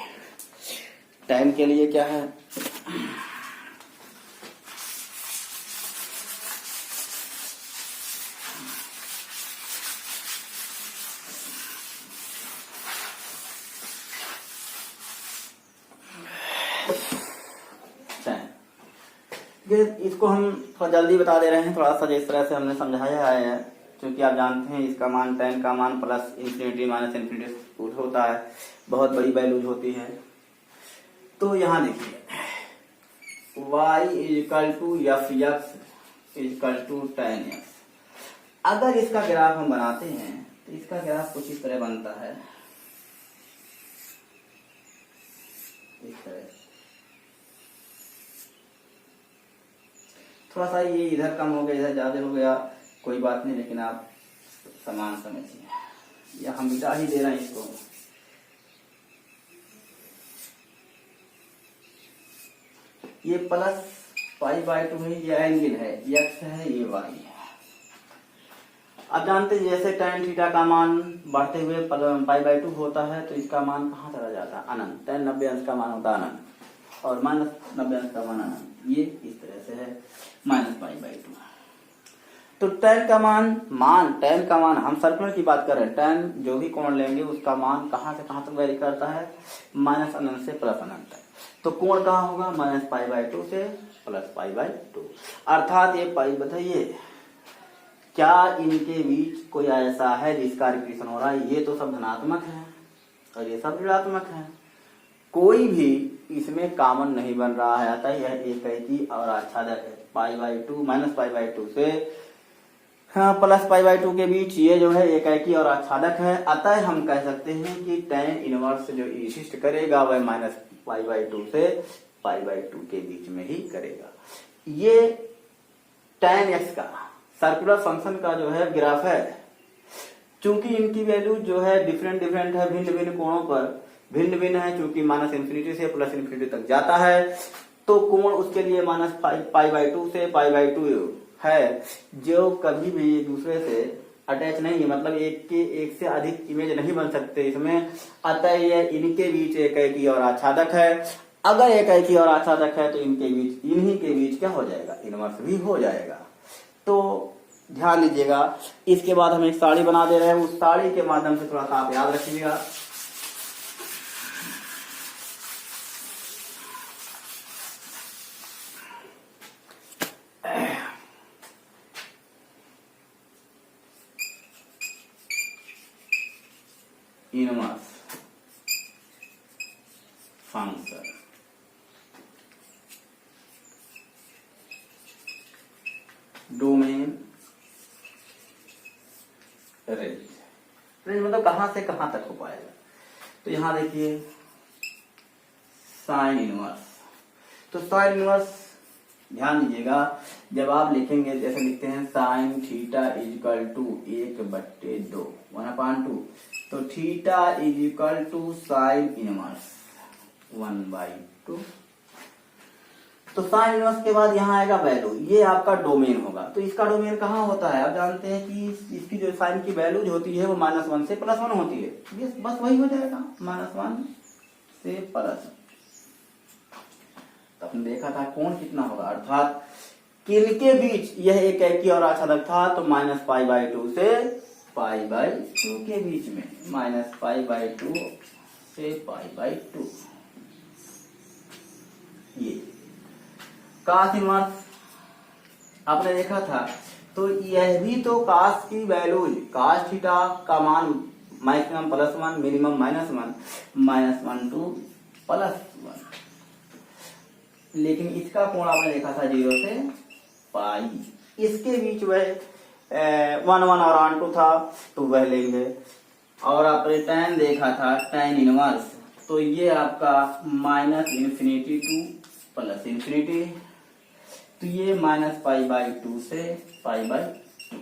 tan के लिए क्या है, इसको हम थोड़ा जल्दी बता दे रहे हैं, थोड़ा सा जिस तरह से हमने समझाया है, क्योंकि आप जानते हैं इसका मान tan का मान प्लस इंफिनिटी माइनस इंफिनिटी होता है, बहुत बड़ी वैल्यूज होती है। तो यहाँ देखिए y = f(x) = tan x। अगर इसका ग्राफ हम बनाते हैं तो इसका ग्राफ कुछ इस तरह बनता है, इस तरह। थोड़ा सा ये इधर कम हो गया, इधर ज्यादा हो गया, कोई बात नहीं, लेकिन आप समान समझिए, या हम मिटा ही दे रहे हैं इसको। ये प्लस π/2 में ये एंगल है, x है, ये y है। अब जानते हैं जैसे tan थीटा का मान बढ़ते हुए π/2 होता है तो इसका मान कहाँ चला जाता है, अनंत। tan 90 अंश का मान होता है अनंत, और -90 अंश का मान अनंत। ये इस तरह से है -π/2। तो tan का मान हम सर्कुलर की बात कर रहे हैं। tan जो भी कोण लेंगे उसका मान कहाँ से कहाँ तक वेरी करता है, -अनंत से प्लस अनंत तक। तो कोण कहाँ होगा, -π/2 से +π/2। अर्थात ये पाई, बताइए क्या इनके बीच कोई ऐसा है जिसका रिपीटेशन हो रहा है। ये तो सब धनात्मक है और ये सब ऋणात्मक है, कोई भी इसमें कॉमन नहीं बन रहा है। अतः यह एक ही और आच्छादक है। π/2 -π/2 से +π/2 के बीच ये जो है एकाकी और आच्छादक है। अतः हम कह सकते हैं कि tan इनवर्स जो विशिष्ट करेगा वह -π/2 से π/2 के बीच में ही करेगा। ये tan x का सर्कुलर फंक्शन का जो है ग्राफ है। चूंकि इनकी वैल्यू जो है डिफरेंट है, भिन्न भिन्न कोणों पर भिन्न भिन्न है, चूंकि -∞ से +∞ तक जाता है, तो कोण उसके लिए -π/2 से π/2 है, जो कभी भी दूसरे से अटैच नहीं है, मतलब एक से अधिक इमेज नहीं बन सकते इसमें। अतः यह इनके बीच एकाकी और आच्छादक है। अगर एकाकी और आच्छादक है तो इन्हीं के बीच क्या हो जाएगा, इनवर्स भी हो जाएगा। तो ध्यान लीजिएगा। इसके बाद हम एक साड़ी बना दे रहे हैं, उस साड़ी के माध्यम से थोड़ा सा आप याद रखिएगा। इनवर्स फंक्शन डोमेन रेंज मतलब कहां से कहां तक हो पाएगा। तो यहां देखिए साइन इनवर्स। तो साइन इनवर्स ध्यान दीजिएगा, जब आप लिखेंगे जैसे लिखते हैं साइन थीटा = 1/2 1/2, तो थीटा = साइन इनवर्स 1/2। तो साइन इनवर्स के बाद यहाँ आएगा वैल्यू, ये आपका डोमेन होगा। तो इसका डोमेन कहाँ होता है, आप जानते हैं कि इसकी जो साइन की वैल्यू जो होती है वो -1 से +1 होती है। ये बस वही हो जाएगा, -1 से +1। तो आपने देखा था कोण कितना होगा, अर्थात किनके बीच यह एकाकी और आच्छादक था, तो -π/2 से π/2 के बीच में, -π/2 से π/2। ये काश इनवर्स आपने देखा था। तो यह भी तो काश की वैल्यूज, काश थीटा का मान मैक्सिमम +1, मिनिमम -1, -1 to +1। लेकिन इसका कोण आपने देखा था 0 से पाई, इसके बीच वह 1 और ऑन 2 था, तो वह लेंगे। और आपने tan देखा था, tan इनवर्स, तो ये आपका -∞ to +∞, तो ये -π/2 से π/2।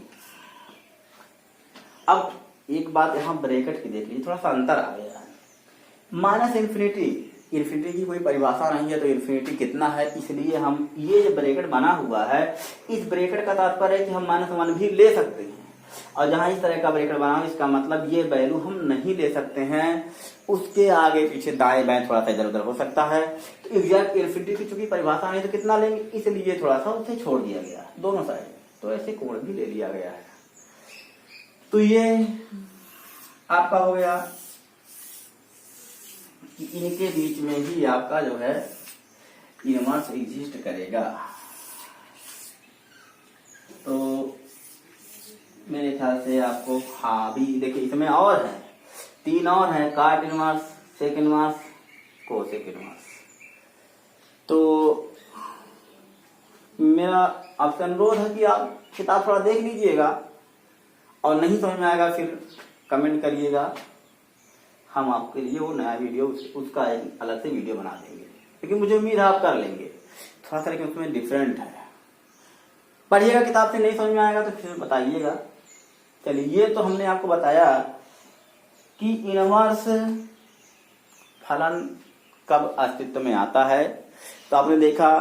अब एक बात यहाँ ब्रैकेट की देख लीजिए, थोड़ा सा अंतर आ गया है। माइनस इन्फिनिटी, इन्फिनिटी की कोई परिभाषा नहीं है तो इन्फिनिटी कितना है, इसलिए हम ये जो ब्रैकेट बना हुआ है, इस ब्रैकेट का तात्पर्य है कि हम -1 भी ले सकते हैं। और जहां इस तरह का ब्रैकेट बना हो, इसका मतलब ये वैल्यू हम नहीं ले सकते हैं, उसके आगे पीछे दाएं बाएं थोड़ा सा इधर उधर हो सकता है। तो एग्जैक्ट इन्फिनिटी की चूंकि परिभाषा नहीं तो कितना लेंगे, इसलिए थोड़ा सा उसे छोड़ दिया गया दोनों साइड। तो ऐसे कोण भी ले लिया गया है। तो ये आपका हो गया कि इनके बीच में ही आपका जो है इनवर्स एग्जिस्ट करेगा। तो मेरे ख्याल से आपको हाँ भी देखिए, इसमें और है 3 और है, cot inverse, sec inverse, cosec inverse. तो मेरा आपसे अनुरोध है कि आप किताब थोड़ा देख लीजिएगा, और नहीं समझ में आएगा फिर कमेंट करिएगा, हम आपके लिए वो नया वीडियो उसका एक अलग से वीडियो बना देंगे। लेकिन मुझे उम्मीद है आप कर लेंगे, थोड़ा सा लेकिन उसमें डिफरेंट है। पढ़िएगा, किताब से नहीं समझ में आएगा तो फिर बताइएगा। चलिए, ये तो हमने आपको बताया कि इनवर्स फलन कब अस्तित्व में आता है। तो आपने देखा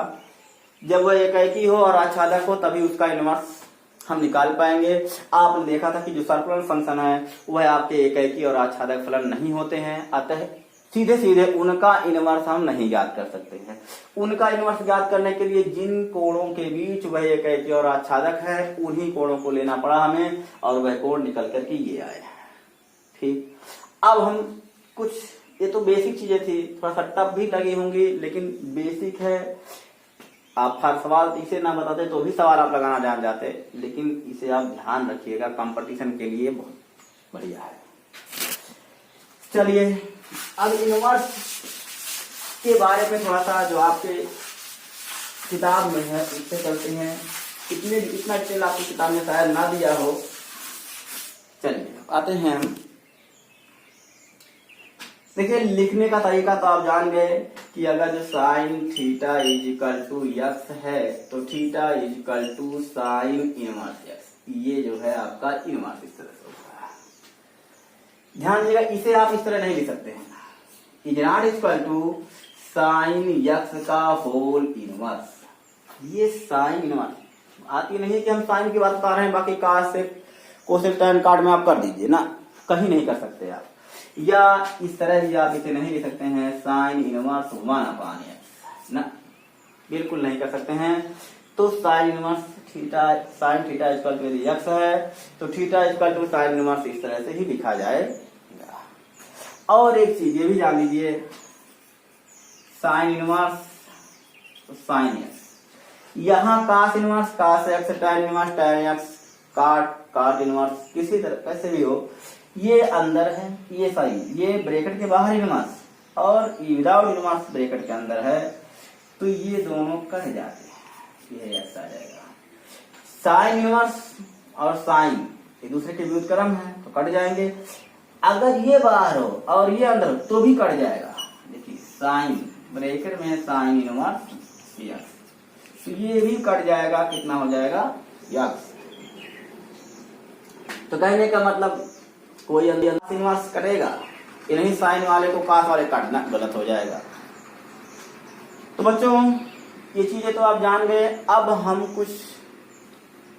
जब वह एकाएकी हो और आच्छादक हो तभी उसका इनवर्स हम निकाल पाएंगे। आपने देखा था कि जो सर्कुलर फंक्शन है वह आपके एकाएकी और आच्छादक फलन नहीं होते हैं, अतः सीधे सीधे उनका इनवर्स हम नहीं ज्ञात कर सकते हैं। उनका इनवर्स ज्ञात करने के लिए जिन कोणों के बीच वह एकाएकी और आच्छादक है उन्हीं कोणों को लेना पड़ा हमें, और वह कोण निकल करके ये आए। ठीक, अब हम कुछ, ये तो बेसिक चीजें थी, थोड़ा सा टफ भी लगी होंगी लेकिन बेसिक है। आप हर सवाल इसे ना बताते तो भी सवाल आप लगाना जान जाते, लेकिन इसे आप ध्यान रखिएगा, कंपटीशन के लिए बहुत बढ़िया है। चलिए, अब इनवर्स के बारे में थोड़ा सा जो आपके किताब में है उससे करते हैं। इतना डिटेल आपकी किताब में शायद ना दिया हो। चलिए आते हैं हम, देखिए लिखने का तरीका तो आप जान गए कि अगर जो sine theta is equal to x है तो theta is equal to sine inverse x, ये जो है आपका इनवर्स इस तरह से होता है। ध्यान दीजिएगा, इसे आप इस तरह नहीं लिख सकते हैं, is not equal to sine x का होल इनवर्स। ये साइन इनवर्स आती नहीं है कि हम साइन की बात बता रहे हैं, बाकी काश से कोसेक टैन कार्ड में आप कर दीजिए ना, कहीं नहीं कर सकते आप। या इस तरह भी आप इसे नहीं लिख सकते हैं साइन इनवर्स 1/x ना, बिल्कुल नहीं कर सकते हैं। तो sine inverse theta, sine theta equal to यदि x है तो theta equal to sine inverse इस तरह से ही लिखा जाएगा। और एक चीज ये भी जान लीजिए, साइन इनवर्स तो साइन x, यहाँ कास इनवर्स कास x, tan inverse tan x, काट इनवर्स, किसी तरह कैसे भी हो, ये अंदर है, ये साइन, ये ब्रैकेट के बाहर इनवर्स और विदाउट इनवर्स ब्रैकेट के अंदर है, तो ये दोनों कट जाते हैं, ये ऐसा आ जाएगा। साइन इनवर्स और साइन एक दूसरे के व्युत्क्रम है तो कट जाएंगे। अगर ये बाहर हो और ये अंदर हो तो भी कट जाएगा। देखिए साइन ब्रैकेट में साइन इनवर्स यक्स, तो ये भी कट जाएगा, कितना हो जाएगा यक्स। तो कहने का मतलब कोई अंदर इनवर्स कटेगा, ये नहीं साइन वाले को कास वाले काटना, गलत हो जाएगा। तो बच्चों ये चीजें तो आप जान गए। अब हम कुछ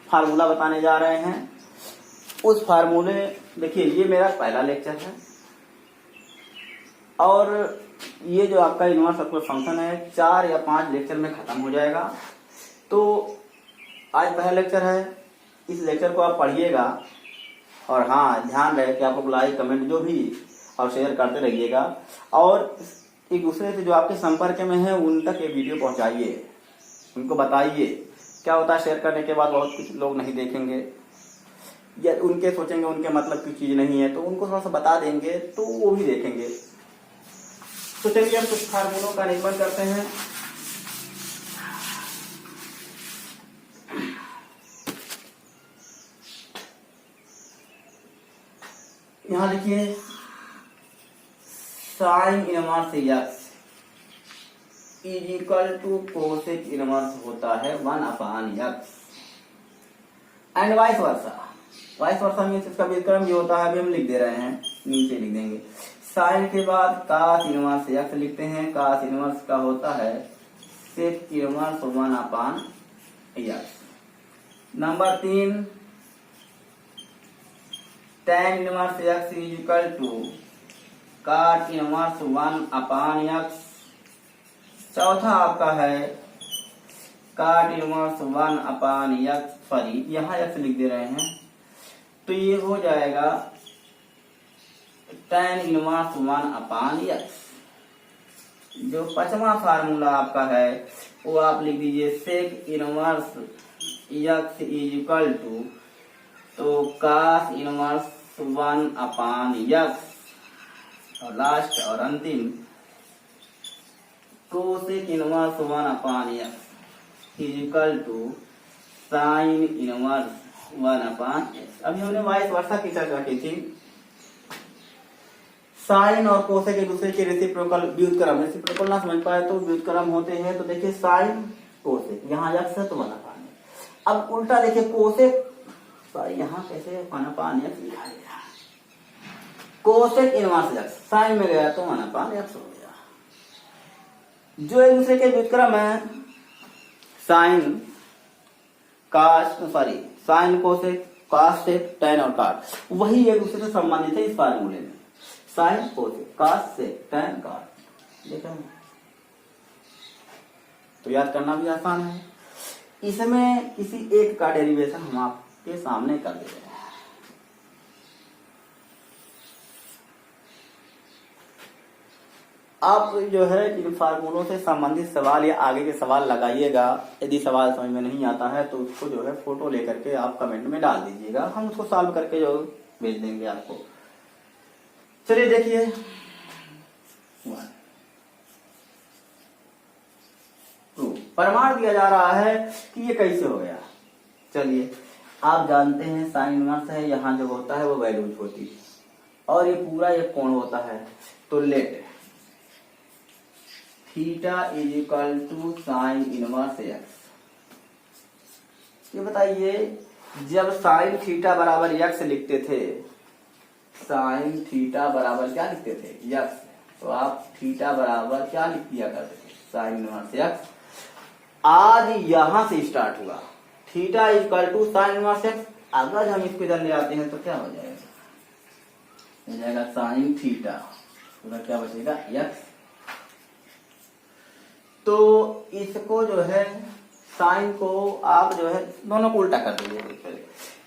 फार्मूला बताने जा रहे हैं। उस फार्मूले, देखिए ये मेरा पहला लेक्चर है और ये जो आपका इनवर्स सर्कुलर फंक्शन है 4 या 5 लेक्चर में खत्म हो जाएगा। तो आज पहला लेक्चर है, इस लेक्चर को आप पढ़िएगा और हाँ ध्यान रहे कि आप लोग लाइक कमेंट जो भी और शेयर करते रहिएगा, और एक दूसरे से जो आपके संपर्क में है उन तक ये वीडियो पहुंचाइए, उनको बताइए। क्या होता है शेयर करने के बाद बहुत कुछ लोग नहीं देखेंगे या उनके सोचेंगे उनके मतलब की चीज नहीं है, तो उनको थोड़ा सा बता देंगे तो वो भी देखेंगे। तो चलिए हम कुछ फार्मूलों का निरूपण करते हैं। यहाँ लिखिए sine inverse x is equal to cosec inverse होता है 1/x and vice versa. Vice versa means इसका व्युत्क्रम भी होता है, अभी हम लिख दे रहे हैं, नीचे लिख देंगे। साइन के बाद कास इनवर्स एक्स लिखते हैं। कास इनवर्स का होता है sec inverse 1/x। Number 3 tan inverse x is equal to cot inverse 1/x। चौथा आपका है काट इनवर्स 1/x, सॉरी यहाँ x लिख दे रहे हैं, तो ये हो जाएगा tan इनवर्स 1/x। जो पांचवा फार्मूला आपका है वो आप लिख दीजिए sec inverse x is equal to तो कास इनवर्स 1/x, और लास्ट और अंतिम cosec inverse 1/x is equal to sine inverse 1/x। अभी हमने वाइस वर्सा की चर्चा की थी। साइन और कोसेक एक दूसरे के रेसिप्रोकल व्युत्क्रम, रेसिप्रोकल ना समझ पाए तो व्युत्क्रम होते हैं। तो देखिए साइन कोसेक, यहाँ x है तो 1/x। अब उल्टा देखिए कोसेक, सॉरी यहाँ कैसे 1/x लिखा गया, कोसेक इनवर्स x, साइन में गया तो 1/x हो गया। जो एक दूसरे के व्युत्क्रम है साइन कास, सॉरी साइन कोसेक, कास सेक, टैन और काट, वही एक दूसरे से संबंधित है इस फार्मूले में। साइन कोसेक, कास सेक, टैन, काट, देखा तो याद करना भी आसान है। इसमें किसी एक का डेरिवेशन हम आपके सामने कर दे रहे हैं। आप जो है इन फार्मूलों से संबंधित सवाल या आगे के सवाल लगाइएगा। यदि सवाल समझ में नहीं आता है तो उसको जो है फोटो लेकर के आप कमेंट में डाल दीजिएगा, हम उसको सॉल्व करके जो भेज देंगे आपको। चलिए देखिए 1 2 प्रमाण दिया जा रहा है कि ये कैसे हो गया। चलिए आप जानते हैं साइन इनवर्स है, यहाँ जो होता है वो वैल्यूज होती है और ये पूरा एक कोण होता है। तो let theta is equal to sine inverse x. ये बताइए जब साइन थीटा बराबर एक्स लिखते थे, साइन थीटा बराबर क्या लिखते थे एक्स, तो आप थीटा बराबर क्या लिख दिया करते थे साइन इनवर्स एक्स। आज यहां से स्टार्ट हुआ theta is equal to sine inverse x. अगर हम इसको इधर ले आते हैं तो क्या हो जाएगा, हो जाएगा साइन थीटा, पूरा क्या बचेगा एक्स। तो इसको जो है साइन को आप जो है दोनों को उल्टा कर दीजिए,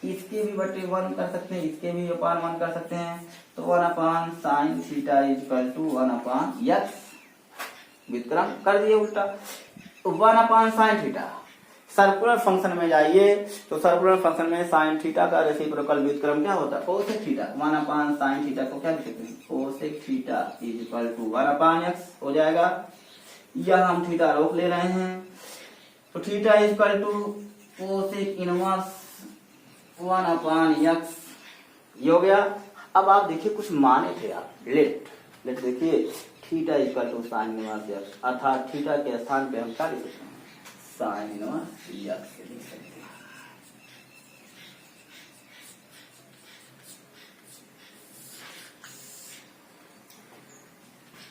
इसके भी बटे 1 कर सकते हैं, इसके भी अपान 1 कर सकते हैं। तो 1/sin theta is equal to 1/x, व्युत्क्रम कर दिए उल्टा। तो 1/sin थीटा, सर्कुलर फंक्शन में जाइए तो सर्कुलर फंक्शन में साइन थीटा का रेसिप्रोकल व्युत्क्रम क्या होता है कोसेक थीटा। 1/sin थीटा को क्या लिख सकते हैं cosec theta is equal to 1/x हो जाएगा। यह हम थीटा रोक ले रहे हैं, तो theta is equal to cosec inverse 1/x ये हो गया। अब आप देखिए कुछ माने थे आप, लेट देखिए theta is equal to sine inverse x, अर्थात थीटा के स्थान पे हम क्या लिख सकते हैं साइन इनवर्स एक्स लिख सकते हैं।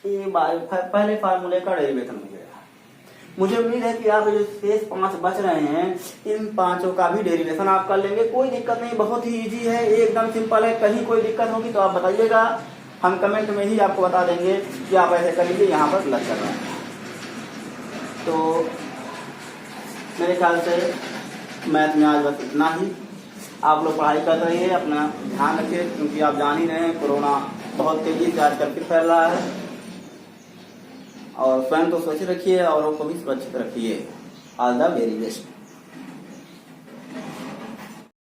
ये पहले फार्मूले का डेरिवेशन हो गया। मुझे उम्मीद है कि आप जो शेष 5 बच रहे हैं इन 5 का भी डेरिवेशन आप कर लेंगे, कोई दिक्कत नहीं, बहुत ही इजी है, एकदम सिंपल है। कहीं कोई दिक्कत होगी तो आप बताइएगा, हम कमेंट में ही आपको बता देंगे कि आप ऐसे कर लीजिए, यहाँ पर लग कर रहे हैं। तो मेरे ख्याल से मैथ में आज बस इतना ही। आप लोग पढ़ाई कर रहे हैं, अपना ध्यान रखिए, क्योंकि आप जान ही रहे हैं कोरोना बहुत तेजी से आजकल फिर फैल रहा है। और स्वयं तो सुरक्षित रखिए और को भी सुरक्षित रखिए। All the very best.